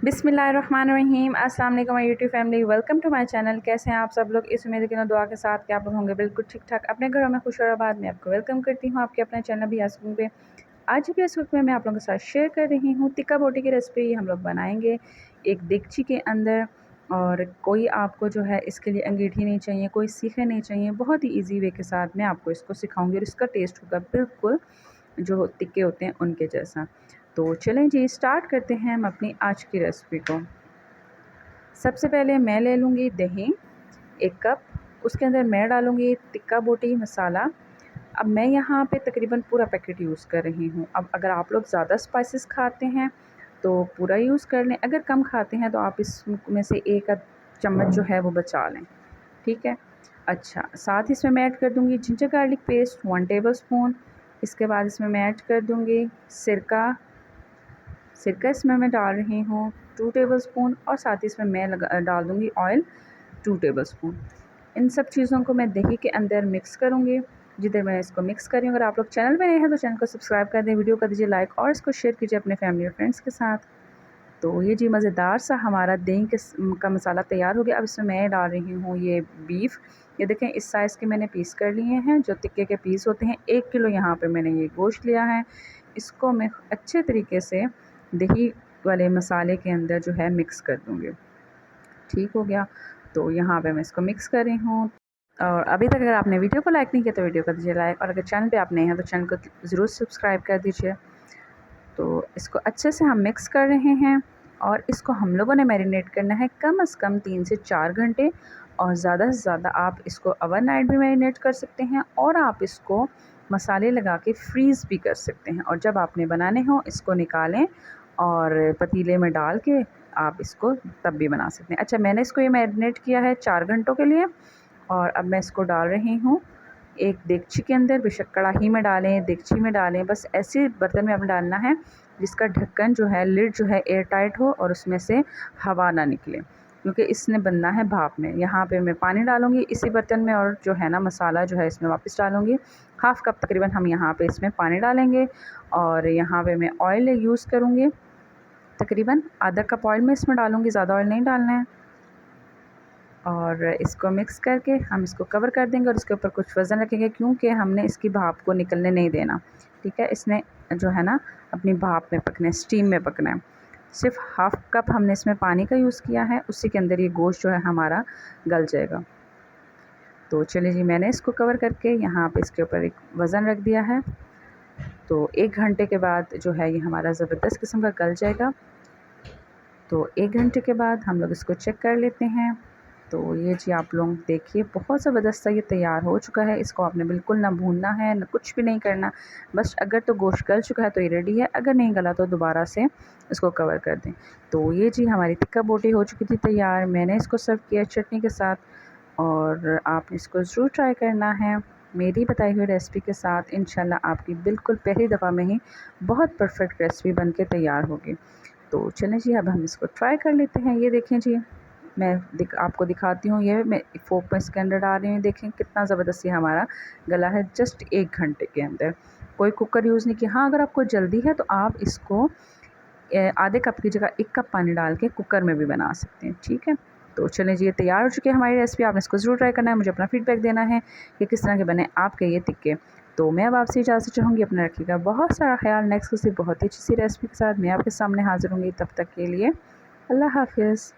बिस्मिल्लाहिर्रहमानिर्रहीम। अस्सलाम वालेकुम my YouTube family, welcome to my channel. कैसे हैं आप सब लोग? इस उम्मीद के दुआ के साथ कि आप लोग होंगे बिल्कुल ठीक ठाक, अपने घरों में खुश और आबाद। मैं आपको वेलकम करती हूँ आपके अपने चैनल भी यास्मीन पे। आज भी इस वक्त में मैं आप लोगों के साथ शेयर कर रही हूँ टिक्का बोटी की रेसिपी। हम लोग बनाएंगे एक देगची के अंदर, और कोई आपको जो है इसके लिए अंगीठी नहीं चाहिए, कोई सीखे नहीं चाहिए। बहुत ही ईजी वे के साथ मैं आपको इसको सिखाऊंगी और इसका टेस्ट होगा बिल्कुल जो टिक्के होते हैं उनके जैसा। तो चलें जी, स्टार्ट करते हैं हम अपनी आज की रेसिपी को। सबसे पहले मैं ले लूँगी दही 1 कप, उसके अंदर मैं डालूँगी टिक्का बोटी मसाला। अब मैं यहाँ पे तकरीबन पूरा पैकेट यूज़ कर रही हूँ। अब अगर आप लोग ज़्यादा स्पाइसेस खाते हैं तो पूरा यूज़ कर लें, अगर कम खाते हैं तो आप इसमें से 1 आध चम्मच जो है वो बचा लें, ठीक है। अच्छा, साथ ही इसमें मैं ऐड कर दूँगी जिंजर गार्लिक पेस्ट 1 टेबलस्पून। इसके बाद इसमें मैं ऐड कर दूँगी सिरका इसमें मैं डाल रही हूँ 2 टेबलस्पून, और साथ ही इसमें मैं डाल दूँगी ऑयल 2 टेबलस्पून। इन सब चीज़ों को मैं दही के अंदर मिक्स करूँगी। जिधर मैं इसको मिक्स कर रही हूँ, अगर आप लोग चैनल में नए हैं तो चैनल को सब्सक्राइब कर दें, वीडियो कर दीजिए लाइक, और इसको शेयर कीजिए अपने फैमिली और फ्रेंड्स के साथ। तो ये जी मज़ेदार सा हमारा दही का मसाला तैयार हो गया। अब इसमें मैं डाल रही हूँ ये बीफ। ये देखें, इस साइज़ के मैंने पीस कर लिए हैं, जो टिक्के के पीस होते हैं। 1 किलो यहाँ पे मैंने ये गोश्त लिया है। इसको मैं अच्छे तरीके से दही वाले मसाले के अंदर जो है मिक्स कर दूँगी। ठीक हो गया, तो यहाँ पे मैं इसको मिक्स कर रही हूँ। और अभी तक अगर आपने वीडियो को लाइक नहीं किया तो वीडियो कर दीजिए लाइक, और अगर चैनल पे आप नए हैं तो चैनल को ज़रूर सब्सक्राइब कर दीजिए। तो इसको अच्छे से हम मिक्स कर रहे हैं, और इसको हम लोगों ने मैरिनेट करना है कम से कम 3 से 4 घंटे, और ज़्यादा से ज़्यादा आप इसको ओवरनाइट भी मैरिनेट कर सकते हैं, और आप इसको मसाले लगा के फ्रीज़ भी कर सकते हैं। और जब आपने बनाने हों इसको निकालें और पतीले में डाल के आप इसको तब भी बना सकते हैं। अच्छा, मैंने इसको ये मैरिनेट किया है 4 घंटों के लिए, और अब मैं इसको डाल रही हूँ एक देगची के अंदर। बेशक कढ़ाई में डालें, देगची में डालें, बस ऐसे बर्तन में आपने डालना है जिसका ढक्कन जो है, लिड जो है एयर टाइट हो और उसमें से हवा ना निकले, क्योंकि इसने बनना है भाप में। यहाँ पे मैं पानी डालूँगी इसी बर्तन में, और जो है ना मसाला जो है इसमें वापस डालूँगी। हाफ़ कप तकरीबन हम यहाँ पे इसमें पानी डालेंगे, और यहाँ पे मैं ऑयल यूज़ करूँगी। तकरीबन आधा कप ऑयल मैं इसमें डालूँगी, ज़्यादा ऑयल नहीं डालना है। और इसको मिक्स करके हम इसको कवर कर देंगे, और इसके ऊपर कुछ वज़न रखेंगे, क्योंकि हमने इसकी भाप को निकलने नहीं देना, ठीक है। इसने जो है ना अपनी भाप में पकना है, स्टीम में पकना है। सिर्फ हाफ़ कप हमने इसमें पानी का यूज़ किया है, उसी के अंदर ये गोश्त जो है हमारा गल जाएगा। तो चलिए जी, मैंने इसको कवर करके यहाँ पे इसके ऊपर एक वज़न रख दिया है। तो 1 घंटे के बाद जो है ये हमारा ज़बरदस्त किस्म का गल जाएगा। तो 1 घंटे के बाद हम लोग इसको चेक कर लेते हैं। तो ये जी आप लोग देखिए, बहुत ज़बरदस्त सा ये तैयार हो चुका है। इसको आपने बिल्कुल ना भूनना है, ना कुछ भी नहीं करना। बस अगर तो गोश्त गल चुका है तो ये रेडी है, अगर नहीं गला तो दोबारा से इसको कवर कर दें। तो ये जी हमारी टिक्का बोटी हो चुकी थी तैयार। मैंने इसको सर्व किया चटनी के साथ, और आप इसको ज़रूर ट्राई करना है मेरी बताई हुई रेसिपी के साथ। इंशाल्लाह आपकी बिल्कुल पहली दफ़ा में ही बहुत परफेक्ट रेसिपी बन के तैयार होगी। तो चलें जी, अब हम इसको ट्राई कर लेते हैं। ये देखें जी, मैं आपको दिखाती हूँ। ये मैं फोक में इसके अंदर डाल रही हूँ। देखें कितना ज़बरदस्त ये हमारा गला है, जस्ट 1 घंटे के अंदर। कोई कुकर यूज़ नहीं किया। हाँ, अगर आपको जल्दी है तो आप इसको आधे कप की जगह 1 कप पानी डाल के कुकर में भी बना सकते हैं, ठीक है। तो चलें जी, ये तैयार हो चुकी है हमारी रेसिपी। आपने इसको ज़रूर ट्राई करना है, मुझे अपना फ़ीडबैक देना है कि किस तरह के बने आपके ये टिक्के। तो मैं अब आपसे इजाज़त चाहूँगी, अपना रखिएगा बहुत सारा ख्याल। नेक्स्ट किसी बहुत ही अच्छी सी रेसिपी के साथ मैं आपके सामने हाज़िर होंगी। तब तक के लिए अल्लाह हाफ़िज़।